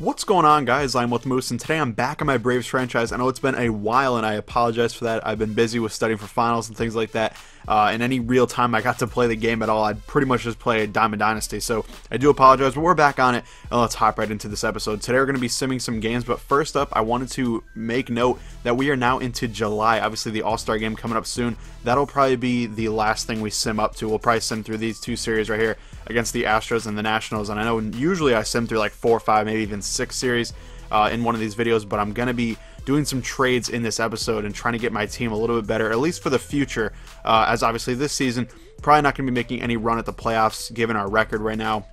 What's going on, guys? I'm with Moose, and today I'm back on my Braves franchise. I know it's been a while, and I apologize for that. I've been busy with studying for finals and things like that. In any real time I got to play the game at all, I'd pretty much just play Diamond Dynasty, so I do apologize, but we're back on it, and let's hop right into this episode. Today we're going to be simming some games, but first up, I wanted to make note that we are now into July. Obviously, the All-Star game coming up soon. That'll probably be the last thing we sim up to. We'll probably sim through these two series right here against the Astros and the Nationals, and I know usually I sim through like 4 or 5, maybe even 6 series in one of these videos, but I'm going to be doing some trades in this episode and trying to get my team a little bit better, at least for the future, as obviously this season, probably not going to be making any run at the playoffs given our record right now.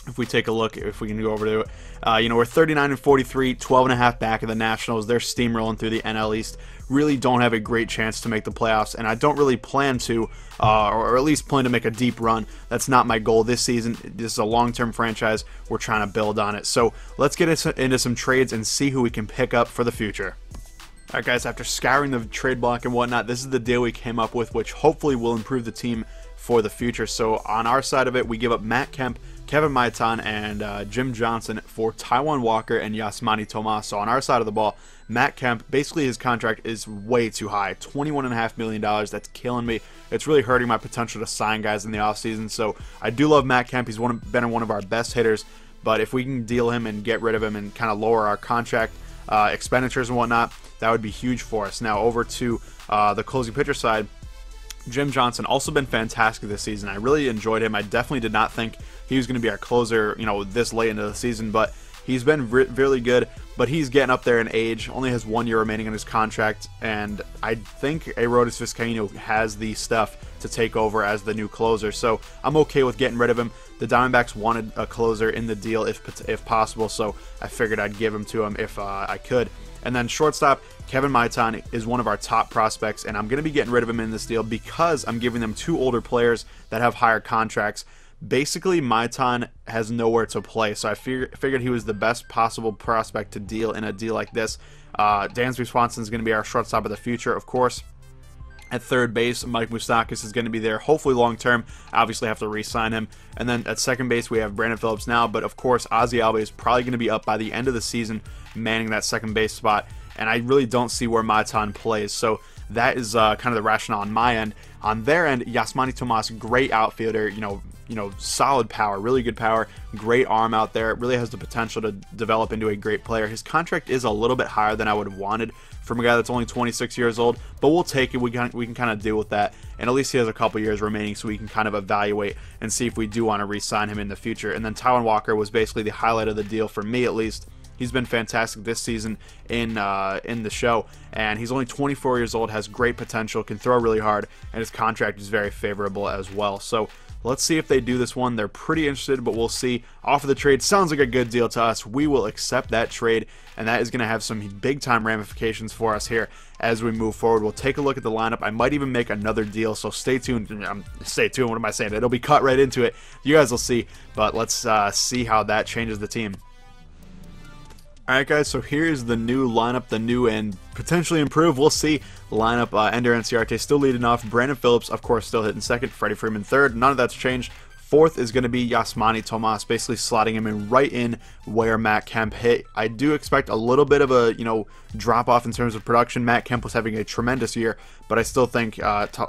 If we take a look, if we can go over to it, we're 39-43, 12.5 back of the Nationals. They're steamrolling through the NL East. Really don't have a great chance to make the playoffs, and I don't really plan to, or at least plan to make a deep run. That's not my goal this season. This is a long-term franchise. We're trying to build on it. So let's get into some trades and see who we can pick up for the future. Alright guys, after scouring the trade block and whatnot, this is the deal we came up with, which hopefully will improve the team for the future. So on our side of it, we give up Matt Kemp, Kevin Maitan, and Jim Johnson for Taijuan Walker and Yasmani Tomas. So on our side of the ball, Matt Kemp, basically his contract is way too high, $21.5 million. That's killing me. It's really hurting my potential to sign guys in the offseason. So I do love Matt Kemp. He's been one of our best hitters. But if we can deal him and get rid of him and kind of lower our contract expenditures and whatnot, that would be huge for us. Now over to the closing pitcher side, Jim Johnson also been fantastic this season. I really enjoyed him. I definitely did not think he was going to be our closer, this late into the season, but he's been really good. But he's getting up there in age, only has 1 year remaining on his contract, and I think Arodys Vizcaino has the stuff to take over as the new closer. So I'm okay with getting rid of him. The Diamondbacks wanted a closer in the deal if possible, so I figured I'd give him to him if I could. And then shortstop, Kevin Maitan is one of our top prospects, and I'm going to be getting rid of him in this deal because I'm giving them 2 older players that have higher contracts. Basically, Maitan has nowhere to play, so I figured he was the best possible prospect to deal in a deal like this. Dansby Swanson is going to be our shortstop of the future, of course. At third base, Mike Moustakas is going to be there, hopefully long-term. Obviously have to re-sign him. And then at second base, we have Brandon Phillips now, but of course, Ozzie Albies is probably going to be up by the end of the season, manning that second base spot, and I really don't see where Maitan plays. So that is kind of the rationale on my end. On their end, Yasmani Tomas, great outfielder, solid power, really good power, great arm out there. Really has the potential to develop into a great player. His contract is a little bit higher than I would have wanted from a guy that's only 26 years old, but we'll take it. We can kind of deal with that, and at least he has a couple years remaining, so we can kind of evaluate and see if we do want to re-sign him in the future. And then Taijuan Walker was basically the highlight of the deal for me, at least. He's been fantastic this season in the show, and he's only 24 years old, has great potential, can throw really hard, and his contract is very favorable as well. So let's see if they do this one. They're pretty interested, but we'll see. Offer the trade sounds like a good deal to us. We will accept that trade, and that is going to have some big-time ramifications for us here as we move forward. We'll take a look at the lineup. I might even make another deal, so stay tuned. Stay tuned. What am I saying? It'll be cut right into it. You guys will see, but let's see how that changes the team. Alright guys, so here's the new lineup, the new and potentially improved, we'll see, lineup. Ender Enciarte still leading off, Brandon Phillips, of course, still hitting second, Freddie Freeman third, none of that's changed. Fourth is going to be Yasmani Tomas, basically slotting him in right in where Matt Kemp hit. I do expect a little bit of a, drop off in terms of production. Matt Kemp was having a tremendous year, but I still think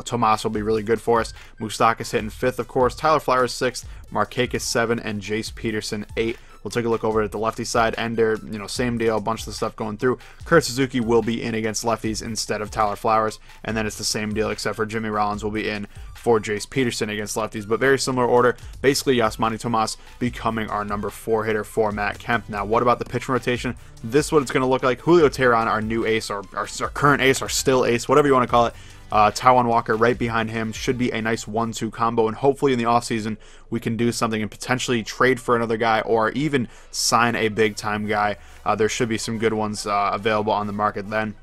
Tomas will be really good for us. Moustakas hitting fifth, of course, Tyler Flowers sixth, Markakis 7, and Jace Peterson 8. We'll take a look over at the lefty side. Ender, same deal, a bunch of the stuff going through. Kurt Suzuki will be in against lefties instead of Tyler Flowers, and then it's the same deal except for Jimmy Rollins will be in for Jace Peterson against lefties, but very similar order. Basically, Yasmani Tomas becoming our number 4 hitter for Matt Kemp. Now, what about the pitching rotation? This is what it's going to look like. Julio Teheran, our new ace, our current ace, our still ace, whatever you want to call it. Taijuan Walker right behind him should be a nice 1-2 combo, and hopefully in the offseason we can do something and potentially trade for another guy or even sign a big-time guy. There should be some good ones available on the market then.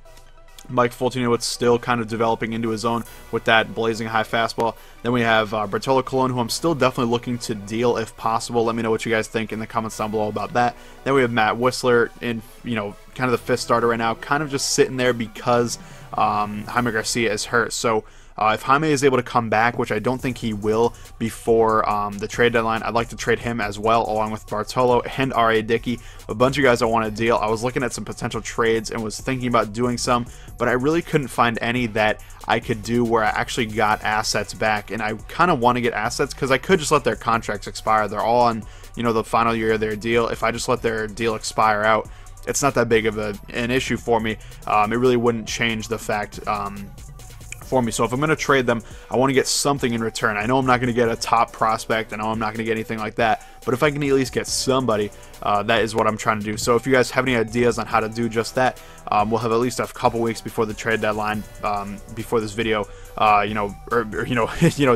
Mike Fultonio still kind of developing into his own with that blazing high fastball. Then we have Bartolo Colon, who I'm still definitely looking to deal if possible. Let me know what you guys think in the comments down below about that. Then we have Matt Whistler in, kind of the fifth starter right now, kind of just sitting there because Jaime Garcia is hurt. So If Jaime is able to come back, which I don't think he will before the trade deadline, I'd like to trade him as well, along with Bartolo and R.A. Dickey, a bunch of guys I want to deal. I was looking at some potential trades and was thinking about doing some, but I really couldn't find any that I could do where I actually got assets back, and I kind of want to get assets because I could just let their contracts expire. They're all on, you know, the final year of their deal. If I just let their deal expire out, it's not that big of an issue for me. It really wouldn't change the fact for me. So if I'm going to trade them, I want to get something in return. I know I'm not going to get a top prospect. I know I'm not going to get anything like that. But if I can at least get somebody, that is what I'm trying to do. So if you guys have any ideas on how to do just that, we'll have at least a couple weeks before the trade deadline, before this video, you know,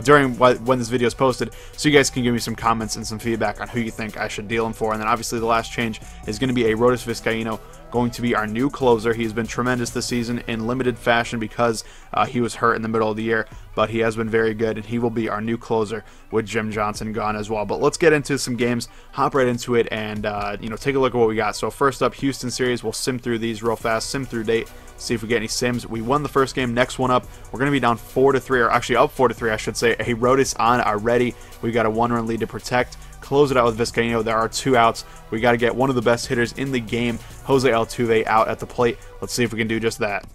during when this video is posted, so you guys can give me some comments and some feedback on who you think I should deal them for. And then obviously the last change is going to be Arodys Vizcaino, going to be our new closer. He's been tremendous this season in limited fashion because he was hurt in the middle of the year, but he has been very good, and he will be our new closer with Jim Johnson gone as well. But let's get into some games, hop right into it, and you know, take a look at what we got. So first up, Houston series. We'll sim through these real fast, sim through date, see if we get any sims. We won the first game. Next one up, we're going to be down 4-3, or actually up 4-3, I should say. Arodys on already. We've got a 1-run lead to protect. Close it out with Vizcaino. There are 2 outs. We got to get one of the best hitters in the game, Jose Altuve, out at the plate. Let's see if we can do just that.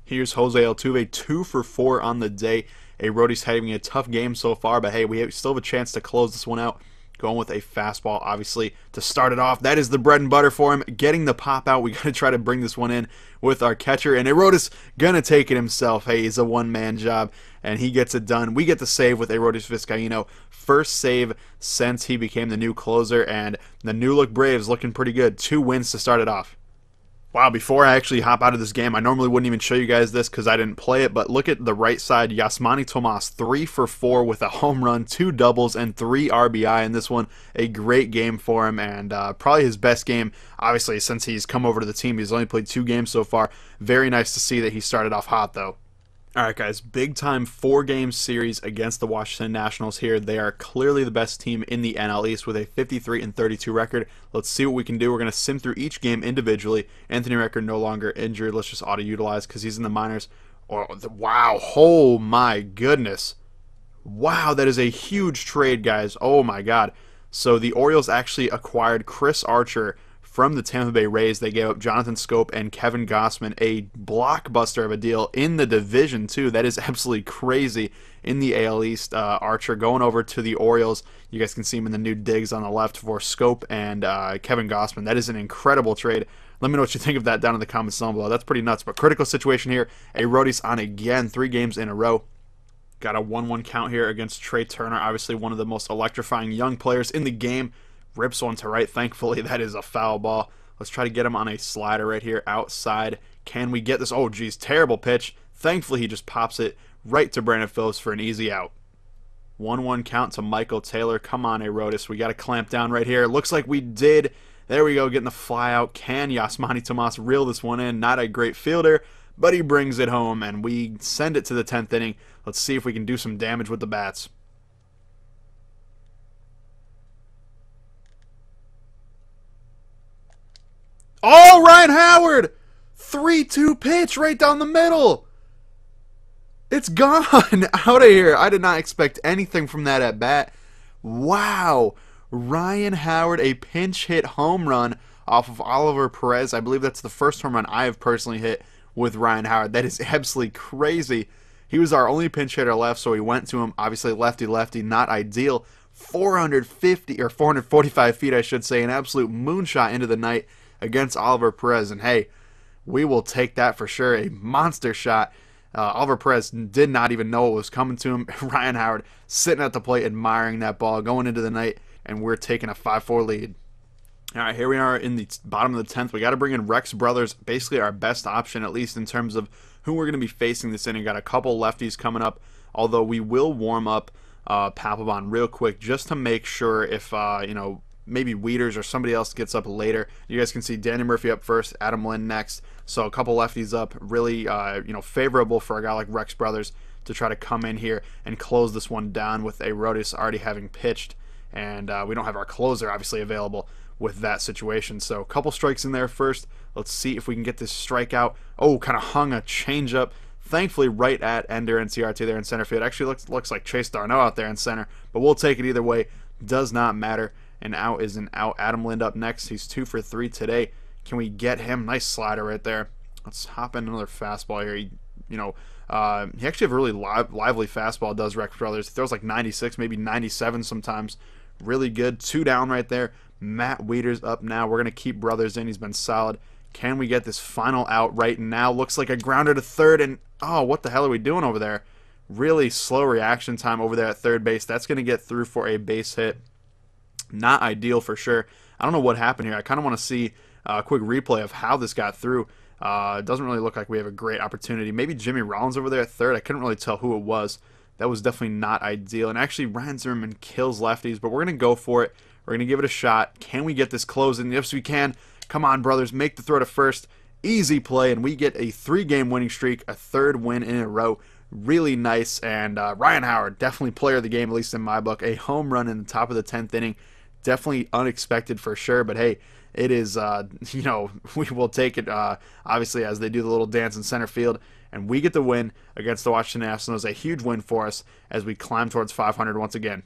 Here's Jose Altuve, 2 for 4 on the day. Arodys having a tough game so far, but hey, we still have a chance to close this one out. Going with a fastball, obviously, to start it off. That is the bread and butter for him. Getting the pop out. We got to try to bring this one in with our catcher. And Arodys gonna take it himself. Hey, he's a one-man job, and he gets it done. We get the save with Arodys Vizcaino. First save since he became the new closer, and the new look Braves looking pretty good. 2 wins to start it off. Wow, before I actually hop out of this game, I normally wouldn't even show you guys this because I didn't play it, but look at the right side. Yasmani Tomas, 3 for 4 with a home run, 2 doubles, and 3 RBI in this one. A great game for him, and probably his best game, obviously, since he's come over to the team. He's only played 2 games so far. Very nice to see that he started off hot, though. Alright guys, big time 4-game series against the Washington Nationals here. They are clearly the best team in the NL East with a 53-32 record. Let's see what we can do. We're going to sim through each game individually. Anthony Record no longer injured. Let's just auto-utilize because he's in the minors. Wow, oh my goodness. Wow, that is a huge trade, guys. Oh my god. So the Orioles actually acquired Chris Archer from the Tampa Bay Rays. They gave up Jonathan Scope and Kevin Gausman, a blockbuster of a deal in the division too. That is absolutely crazy. In the AL East, Archer going over to the Orioles. You guys can see him in the new digs on the left for Scope and Kevin Gausman. That is an incredible trade. Let me know what you think of that down in the comments down below. That's pretty nuts. But critical situation here. Arodys on again, 3 games in a row. Got a 1-1 count here against Trey Turner. Obviously one of the most electrifying young players in the game. Rips one to right. Thankfully, that is a foul ball. Let's try to get him on a slider right here outside. Can we get this? Oh, geez, terrible pitch. Thankfully, he just pops it right to Brandon Phillips for an easy out. 1-1 count to Michael Taylor. Come on, Arodys. We got to clamp down right here. Looks like we did. There we go, getting the fly out. Can Yasmani Tomas reel this one in? Not a great fielder, but he brings it home, and we send it to the 10th inning. Let's see if we can do some damage with the bats. Oh, Ryan Howard! 3-2 pitch right down the middle. It's gone. Out of here. I did not expect anything from that at bat. Wow. Ryan Howard, a pinch hit home run off of Oliver Perez. I believe that's the first home run I have personally hit with Ryan Howard. That is absolutely crazy. He was our only pinch hitter left, so we went to him. Obviously, lefty-lefty, not ideal. 450 or 445 feet, I should say. An absolute moonshot into the night against Oliver Perez, and hey, we will take that for sure. A monster shot. Oliver Perez did not even know what was coming to him. Ryan Howard sitting at the plate admiring that ball going into the night, and we're taking a 5-4 lead. All right, here we are in the bottom of the 10th. We got to bring in Rex Brothers, basically our best option, at least in terms of who we're going to be facing this inning. Got a couple lefties coming up, although we will warm up Papelbon real quick just to make sure if, you know, maybe Wieters or somebody else gets up later. You guys can see Danny Murphy up first, Adam Lynn next. So a couple lefties up, really you know, favorable for a guy like Rex Brothers to try to come in here and close this one down with Arodys already having pitched, and we don't have our closer obviously available with that situation. So a couple strikes in there first. Let's see if we can get this strikeout. Oh, kind of hung a changeup. Thankfully, right at Ender and CRT there in center field. Actually, looks like Chase Darno out there in center, but we'll take it either way. Does not matter. An out is an out. Adam Lind up next. He's 2 for 3 today. Can we get him? Nice slider right there. Let's hop in another fastball here. He actually have a really lively fastball, does Rex Brothers. He throws like 96, maybe 97 sometimes. Really good. 2 down right there. Matt Wieters up now. We're going to keep Brothers in. He's been solid. Can we get this final out right now? Looks like a grounder to third, and oh, what the hell are we doing over there? Really slow reaction time over there at third base. That's going to get through for a base hit. Not ideal for sure. I don't know what happened here. I kind of want to see a quick replay of how this got through. It doesn't really look like we have a great opportunity. Maybe Jimmy Rollins over there at third. I couldn't really tell who it was. That was definitely not ideal. And actually, Ryan Zimmerman kills lefties, but we're going to go for it. We're going to give it a shot. Can we get this closed? And yes, we can. Come on, brothers. Make the throw to first. Easy play, and we get a 3-game winning streak, a 3rd win in a row. Really nice. And Ryan Howard, definitely player of the game, at least in my book. A home run in the top of the 10th inning. Definitely unexpected for sure, but hey, it is, we will take it, obviously, as they do the little dance in center field, and we get the win against the Washington Nationals. A huge win for us as we climb towards 500 once again.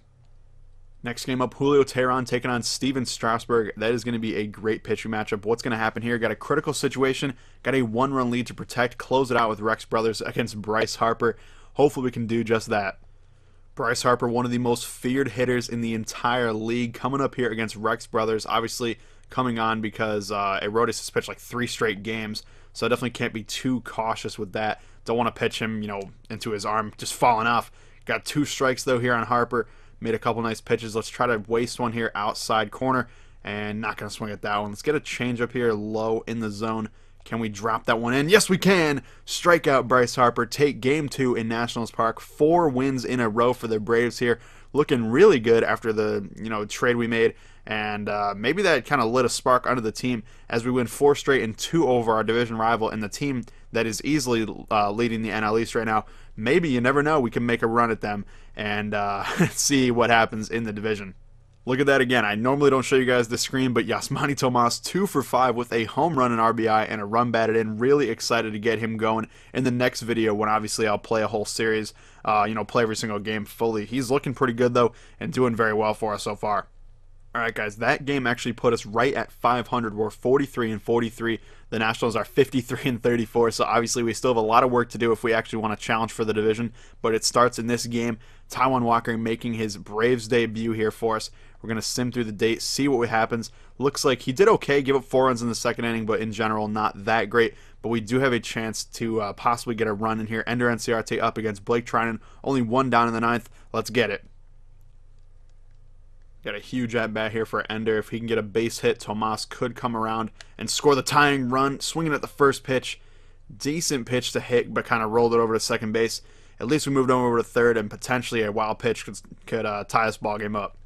Next game up, Julio Teheran taking on Steven Strasburg. That is going to be a great pitching matchup. What's going to happen here? Got a critical situation, got a 1-run lead to protect, close it out with Rex Brothers against Bryce Harper. Hopefully we can do just that. Bryce Harper, one of the most feared hitters in the entire league, coming up here against Rex Brothers. Obviously coming on because Arodys has pitched like 3 straight games, so I definitely can't be too cautious with that. Don't want to pitch him, into his arm just falling off. Got 2 strikes though here on Harper. Made a couple nice pitches. Let's try to waste one here outside corner, and not going to swing at that one. Let's get a changeup here low in the zone. Can we drop that one in? Yes, we can. Strike out Bryce Harper. Take game 2 in Nationals Park. 4 wins in a row for the Braves here. Looking really good after the trade we made, and maybe that kind of lit a spark under the team as we win 4 straight and 2 over our division rival and the team that is easily leading the NL East right now. Maybe, you never know, we can make a run at them and see what happens in the division. Look at that again. I normally don't show you guys the screen, but Yasmani Tomas 2 for 5 with a home run and RBI and a run batted in. Really excited to get him going in the next video when obviously I'll play a whole series, play every single game fully. He's looking pretty good though and doing very well for us so far. Alright guys, that game actually put us right at 500. We're 43 and 43. The Nationals are 53 and 34, so obviously we still have a lot of work to do if we actually want to challenge for the division, but it starts in this game. Taijuan Walker making his Braves debut here for us. We're going to sim through the date, see what happens. Looks like he did okay, give up 4 runs in the 2nd inning, but in general not that great. But we do have a chance to possibly get a run in here. Ender and CRT up against Blake Trinan. Only 1 down in the 9th. Let's get it. Got a huge at-bat here for Ender. If he can get a base hit, Tomas could come around and score the tying run. Swinging at the first pitch. Decent pitch to hit, but kind of rolled it over to second base. At least we moved over to third, and potentially a wild pitch could tie this ball game up.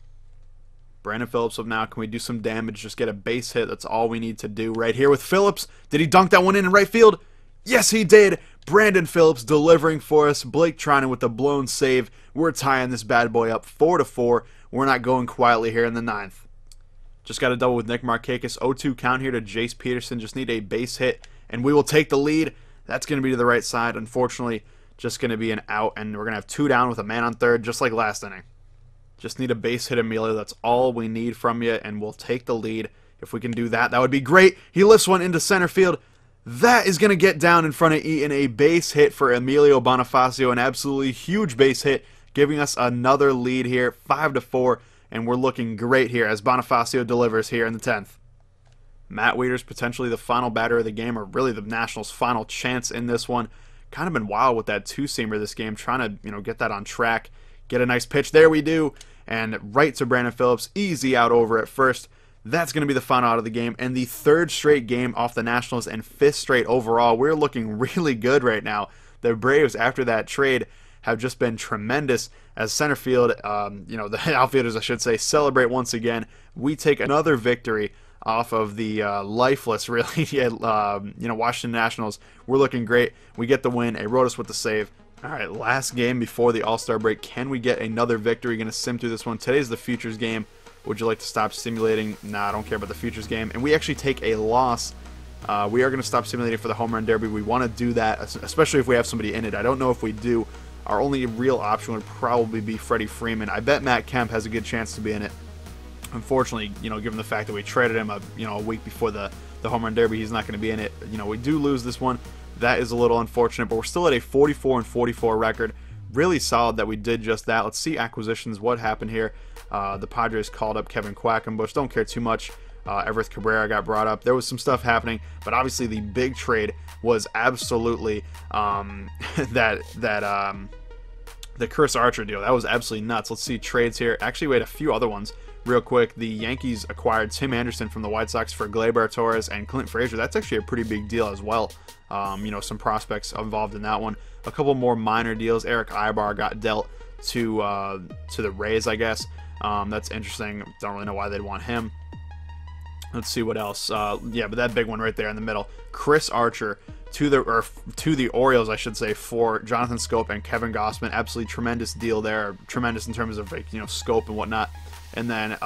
Brandon Phillips up now. Can we do some damage? Just get a base hit. That's all we need to do right here with Phillips. Did he dunk that one in right field? Yes, he did. Brandon Phillips delivering for us. Blake Trinan with the blown save. We're tying this bad boy up 4-4. We're not going quietly here in the 9th. Just got a double with Nick Markakis. 0-2 count here to Jace Peterson. Just need a base hit, and we will take the lead. That's going to be to the right side. Unfortunately, just going to be an out, and we're going to have 2 down with a man on third, just like last inning. Just need a base hit, Emilio. That's all we need from you, and we'll take the lead. If we can do that, that would be great. He lifts one into center field. That is going to get down in front of Eaton. A base hit for Emilio Bonifacio, an absolutely huge base hit, giving us another lead here, 5-4, and we're looking great here as Bonifacio delivers here in the 10th. Matt Wieters, potentially the final batter of the game, or really the Nationals' final chance in this one. Kind of been wild with that 2-seamer this game, trying to get that on track. Get a nice pitch. There we do. And right to Brandon Phillips. Easy out over at first. That's going to be the final out of the game. And the 3rd straight game off the Nationals and 5th straight overall. We're looking really good right now. The Braves, after that trade, have just been tremendous as center field, the outfielders, I should say, celebrate once again. We take another victory off of the lifeless, really, Washington Nationals. We're looking great. We get the win. Arodys with the save. All right, last game before the All-Star break. Can we get another victory? Going to sim through this one. Today's the Futures game. Would you like to stop simulating? Nah, I don't care about the Futures game. And we actually take a loss We are going to stop simulating for the home run derby. We want to do that, especially if we have somebody in it. I don't know if we do. Our only real option would probably be Freddie Freeman. I bet Matt Kemp has a good chance to be in it. Unfortunately, given the fact that we traded him a week before the home run derby, he's not going to be in it. We do lose this one. That is a little unfortunate, but we're still at a 44-44 record. Really solid that we did just that. Let's see acquisitions. What happened here? The Padres called up Kevin Quackenbush. Don't care too much. Everett Cabrera got brought up. There was some stuff happening, but obviously the big trade was absolutely the Chris Archer deal. That was absolutely nuts. Let's see trades here. Actually, we had a few other ones real quick. The Yankees acquired Tim Anderson from the White Sox for Gleyber Torres and Clint Frazier. That's actually a pretty big deal as well. Some prospects involved in that one. A couple more minor deals. Eric Ibar got dealt to the Rays, I guess. That's interesting. Don't really know why they'd want him. Let's see what else. Yeah, but that big one right there in the middle. Chris Archer to the Orioles, I should say, for Jonathan Scope and Kevin Gossman. Absolutely tremendous deal there. Tremendous in terms of scope and whatnot. And then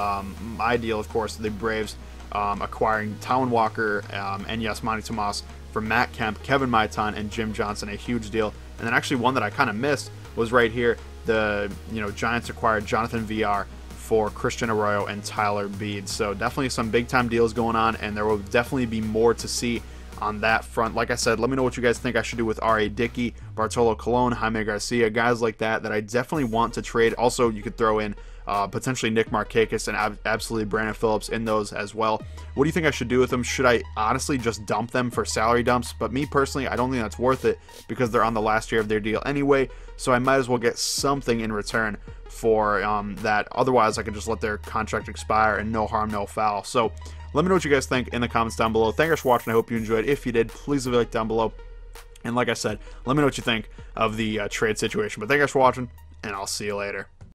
my deal, of course, the Braves acquiring Taijuan Walker and Yasmani Tomas for Matt Kemp, Kevin Maitan, and Jim Johnson. A huge deal. And then actually one that I kind of missed was right here. The Giants acquired Jonathan VR for Christian Arroyo and Tyler Beede. So definitely some big time deals going on, and there will definitely be more to see on that front. Like I said, let me know what you guys think I should do with R.A. Dickey, Bartolo Colon, Jaime Garcia, guys like that I definitely want to trade. Also, you could throw in potentially Nick Markakis and absolutely Brandon Phillips in those as well. What do you think I should do with them? Should I honestly just dump them for salary dumps? But me personally, I don't think that's worth it because they're on the last year of their deal anyway, so I might as well get something in return for that. Otherwise, I could just let their contract expire and no harm, no foul. So let me know what you guys think in the comments down below. Thank you guys for watching. I hope you enjoyed. If you did, please leave a like down below. And like I said, let me know what you think of the trade situation. But thank you guys for watching, and I'll see you later.